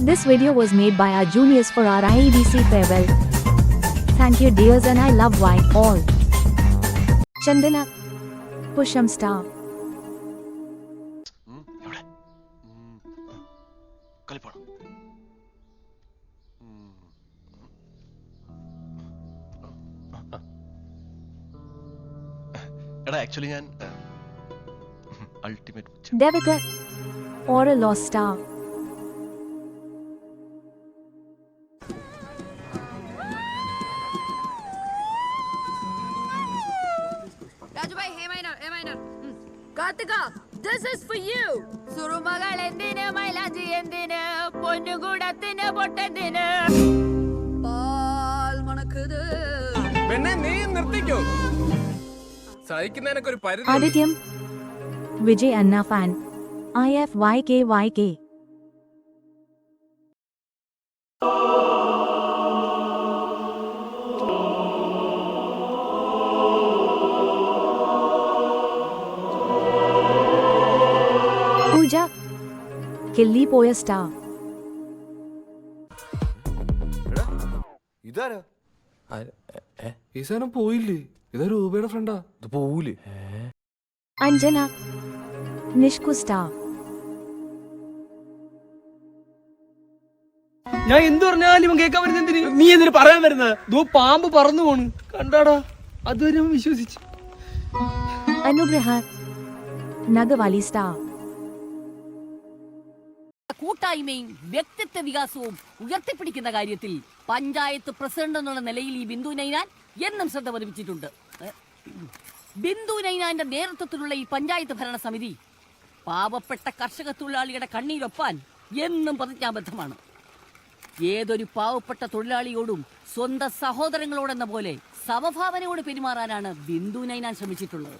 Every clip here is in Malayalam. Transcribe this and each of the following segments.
This video was made by our juniors for our IEDC farewell. Thank you dears and I love Y all. Chandana Pusham Star Actually, ഞാൻ ultimate Devika or a lost star. Rajubai, A minor. Kartika, this is for you. Surumagal endine, Mailaji endine, Ponnugudathine pottendine. Paal manakkudu. Penne nee nirthikku. Saikkunnainakku oru paridhi. Adityam Vijay Anna fan. IFYKYK. Pooja Killi Poya Star. ഇതാരാ ഈ സാധനം പോയില്ലേ ഇതാ രൂപയുടെ ഫ്രണ്ടാ ഇത് പോവൂലേ Anjana Nishku Star. ഞാൻ എന്ത് പറഞ്ഞാലും ഇവൻ കേൾക്കാൻ വരുന്ന എന്തിന് നീ എന്തിനു പറയാൻ വരുന്നത് ദോ പാമ്പ് പറന്നു പോണ് കണ്ടാടാ അതുവരെ വിശ്വസിച്ചു Anugraha Nagawali Star. കൂട്ടായ്മയും വ്യക്തിത്വ വികാസവും ഉയർത്തിപ്പിടിക്കുന്ന കാര്യത്തിൽ പഞ്ചായത്ത് പ്രസിഡന്റ് എന്നുള്ള നിലയിൽ ഈ ബിന്ദു നൈനാൻ എന്നും ശ്രദ്ധ പതിപ്പിച്ചിട്ടുണ്ട്. ബിന്ദു നൈനാന്റെ നേതൃത്വത്തിലുള്ള ഈ പഞ്ചായത്ത് ഭരണസമിതി പാവപ്പെട്ട കർഷക തൊഴിലാളികളുടെ കണ്ണീരൊപ്പാൻ എന്നും പ്രതിജ്ഞാബദ്ധമാണ്. ഏതൊരു പാവപ്പെട്ട തൊഴിലാളിയോടും സ്വന്തം സഹോദരങ്ങളോടെന്ന പോലെ സമഭാവനയോട് പെരുമാറാനാണ് ബിന്ദു നൈനാൻ ശ്രമിച്ചിട്ടുള്ളത്.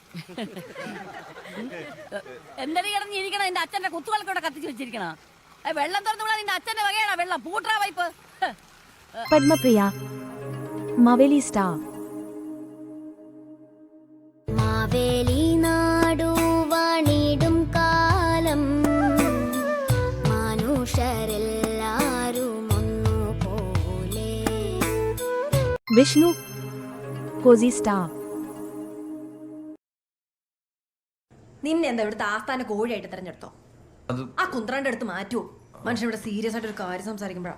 എന്തെങ്കിലും കിടന്നിരിക്കണം എന്റെ അച്ഛന്റെ കുത്തുകൾക്കോടെ കത്തിച്ചു വെച്ചിരിക്കണ വെള്ളം തുറന്നു വിടാൻ നിന്റെ അച്ഛന്റെ വകയാണ് വെള്ളം പൂട്ടാ വൈപ്പ്. Padmapriya Maveli Star. മാവേലി നാടു വാണിടും കാലം മനുഷ്യരെല്ലാരും ഒന്നുപോലെ. Vishnu Cozy Star. നിന്നെ എന്താ ഇവിടുത്തെ ആസ്ഥാന കോഴിയായിട്ട് തെരഞ്ഞെടുത്തോ? ആ കുന്ത്രാന്റെ അടുത്ത് മാറ്റുമോ? മനുഷ്യൻ ഇവിടെ സീരിയസ് ആയിട്ട് ഒരു കാര്യം സംസാരിക്കുമ്പോഴാ